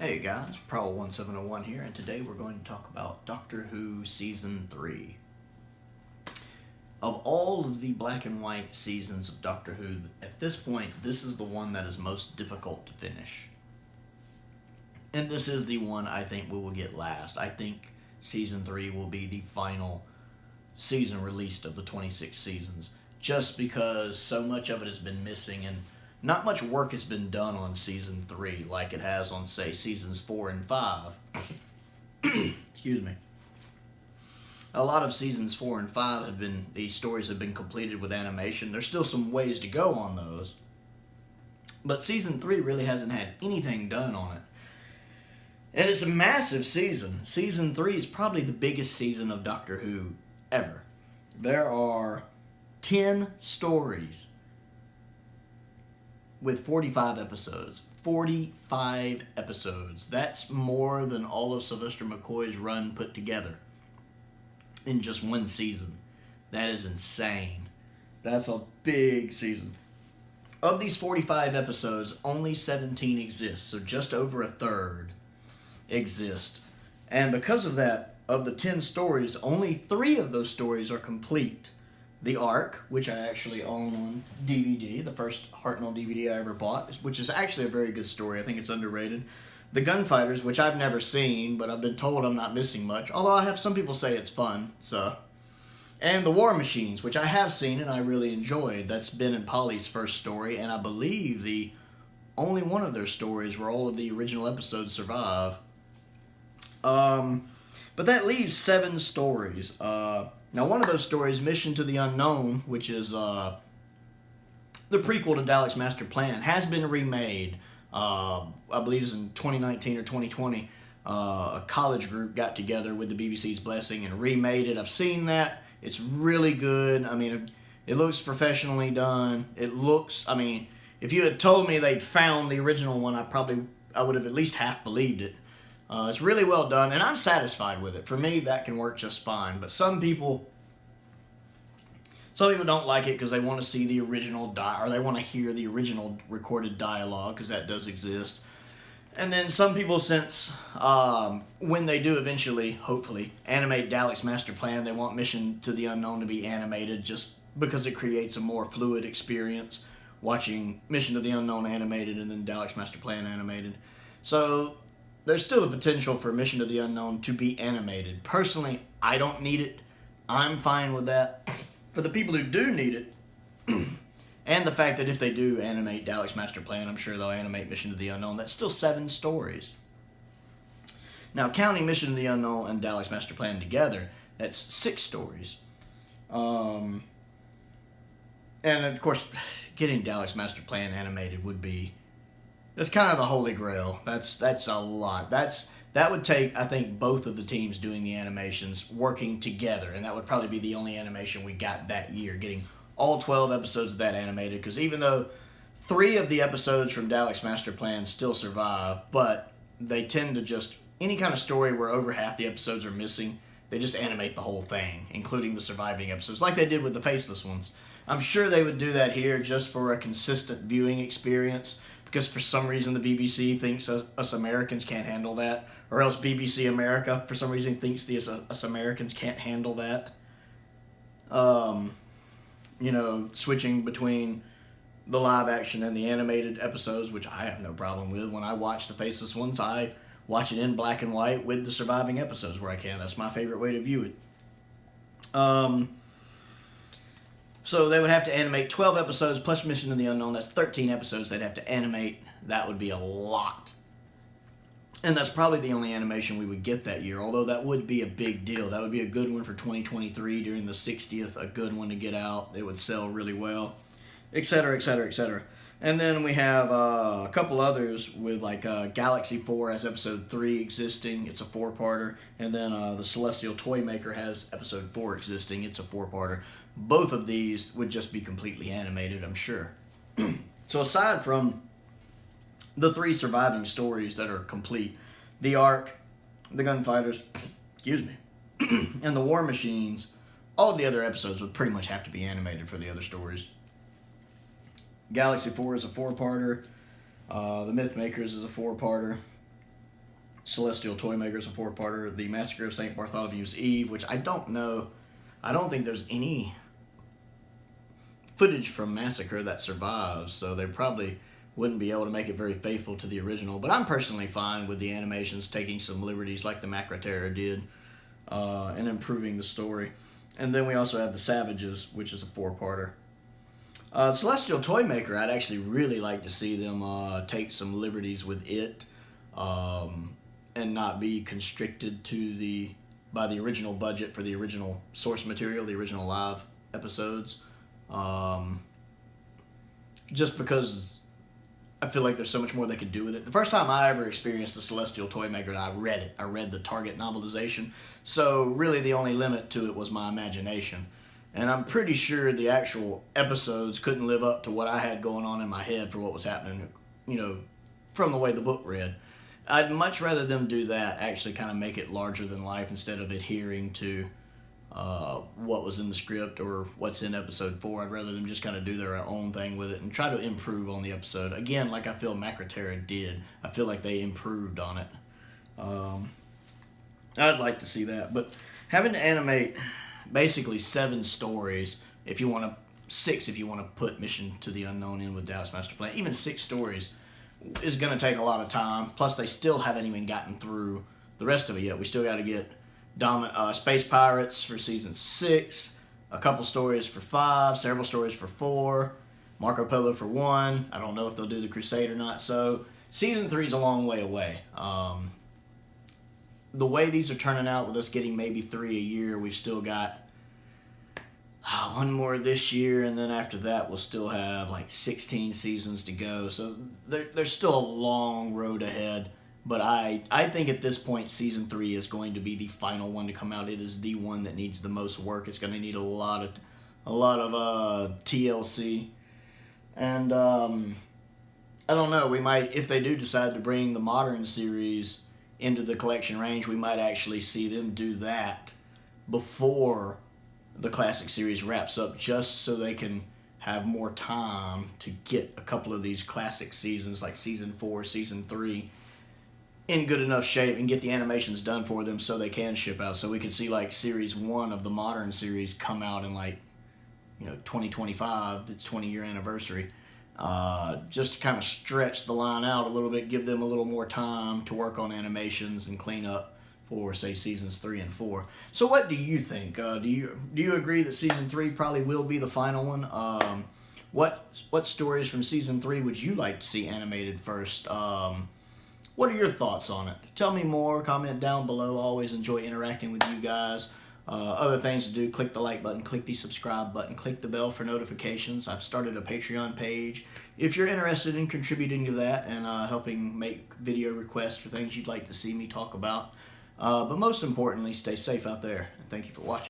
Hey guys, Prowl1701 here, and today we're going to talk about Doctor Who Season 3. Of all of the black and white seasons of Doctor Who, at this point, this is the one that is most difficult to finish. And this is the one I think we will get last. I think Season 3 will be the final season released of the 26 seasons, just because so much of it has been missing and not much work has been done on Season 3 like it has on, say, Seasons 4 and 5. Excuse me. A lot of Seasons 4 and 5 have been, these stories have been completed with animation. There's still some ways to go on those. But Season 3 really hasn't had anything done on it. And it's a massive season. Season 3 is probably the biggest season of Doctor Who ever. There are 10 stories with 45 episodes. 45 episodes. That's more than all of Sylvester McCoy's run put together in just one season. That is insane. That's a big season. Of these 45 episodes, only 17 exist, so just over a third exist. And because of that, of the 10 stories, only 3 of those stories are complete. The Ark, which I actually own on DVD, the first Hartnell DVD I ever bought, which is actually a very good story. I think it's underrated. The Gunfighters, which I've never seen, but I've been told I'm not missing much, although I have some people say it's fun, so. And The War Machines, which I have seen and I really enjoyed. That's Ben and Polly's first story, and I believe the only one of their stories where all of the original episodes survive. But that leaves 7 stories. Now, one of those stories, Mission to the Unknown, which is the prequel to Dalek's Master Plan, has been remade. I believe it's in 2019 or 2020. A college group got together with the BBC's blessing and remade it. I've seen that. It's really good. I mean, it looks professionally done. It looks, I mean, if you had told me they'd found the original one, I would have at least half believed it. It's really well done, and I'm satisfied with it. For me, that can work just fine. But some people don't like it because they want to see the original or they want to hear the original recorded dialogue, because that does exist. And then some people, since when they do eventually, hopefully, animate Dalek's Master Plan, they want Mission to the Unknown to be animated just because it creates a more fluid experience watching Mission to the Unknown animated and then Dalek's Master Plan animated. So there's still the potential for Mission to the Unknown to be animated. Personally, I don't need it. I'm fine with that. For the people who do need it, and the fact that if they do animate Dalek's Master Plan, I'm sure they'll animate Mission to the Unknown. That's still 7 stories. Now, counting Mission to the Unknown and Dalek's Master Plan together, that's 6 stories. And of course, getting Dalek's Master Plan animated would be, that's kind of the holy grail. That's a lot. That would take, I think, both of the teams doing the animations working together, and that would probably be the only animation we got that year, getting all 12 episodes of that animated, because even though 3 of the episodes from Dalek's Master Plan still survive, but they tend to just, any kind of story where over half the episodes are missing, they just animate the whole thing, including the surviving episodes, like they did with the Faceless ones. I'm sure they would do that here just for a consistent viewing experience, because for some reason the BBC thinks us Americans can't handle that, or else BBC America for some reason thinks us Americans can't handle that. Switching between the live action and the animated episodes, which I have no problem with. When I watch the Faceless ones, I watch it in black and white with the surviving episodes where I can. That's my favorite way to view it. So they would have to animate 12 episodes plus Mission to the Unknown. That's 13 episodes they'd have to animate. That would be a lot. And that's probably the only animation we would get that year, although that would be a big deal. That would be a good one for 2023 during the 60th, a good one to get out. It would sell really well, etc., etc., etc. And then we have a couple others with like Galaxy 4 has episode 3 existing. It's a 4-parter. And then the Celestial Toymaker has episode 4 existing. It's a 4-parter. Both of these would just be completely animated, I'm sure. So aside from the 3 surviving stories that are complete, the Ark, the Gunfighters, excuse me, and the War Machines, all of the other episodes would pretty much have to be animated for the other stories. Galaxy 4 is a 4-parter. The Mythmakers is a 4-parter. Celestial Toymaker is a 4-parter. The Massacre of St. Bartholomew's Eve, which I don't know. I don't think there's any footage from Massacre that survives, so they probably wouldn't be able to make it very faithful to the original. But I'm personally fine with the animations taking some liberties like the Macra Terror did and improving the story. And then we also have The Savages, which is a 4-parter. Celestial Toymaker, I'd actually really like to see them take some liberties with it and not be constricted to by the original budget for the original source material, the original live episodes. Just because I feel like there's so much more they could do with it. The first time I ever experienced the Celestial Toymaker, I read it. I read the Target novelization. So really the only limit to it was my imagination. And I'm pretty sure the actual episodes couldn't live up to what I had going on in my head for what was happening, from the way the book read. I'd much rather them do that, actually kind of make it larger than life instead of adhering to what was in the script or what's in episode 4. I'd rather them just kind of do their own thing with it and try to improve on the episode. Again, like I feel Macra Terror did. I feel like they improved on it. I'd like to see that. But having to animate basically 7 stories, 6 if you want to put Mission to the Unknown in with Dallas Master Plan, even 6 stories is going to take a lot of time. Plus, they still haven't even gotten through the rest of it yet. We still got to get Space Pirates for season 6, a couple stories for 5, several stories for 4, Marco Polo for 1. I don't know if they'll do the Crusade or not. So season 3 is a long way away. The way these are turning out with us getting maybe 3 a year, we've still got 1 more this year, and then after that we'll still have like 16 seasons to go. So there's still a long road ahead. But I think at this point, season 3 is going to be the final one to come out. It is the one that needs the most work. It's going to need a lot of TLC, and I don't know. We might, if they do decide to bring the modern series into the collection range, we might actually see them do that before the classic series wraps up, just so they can have more time to get a couple of these classic seasons, like season 4, season 3. In good enough shape and get the animations done for them so they can ship out. So we could see like series 1 of the modern series come out in 2025, its 20-year anniversary. Just to kind of stretch the line out a little bit, give them a little more time to work on animations and clean up for, say, seasons 3 and 4. So what do you think? Do you agree that season 3 probably will be the final one? What stories from season 3 would you like to see animated first? What are your thoughts on it? Tell me more. Comment down below. I always enjoy interacting with you guys. Other things to do, click the like button, click the subscribe button, click the bell for notifications. I've started a Patreon page. If you're interested in contributing to that and helping make video requests for things you'd like to see me talk about. But most importantly, stay safe out there. Thank you for watching.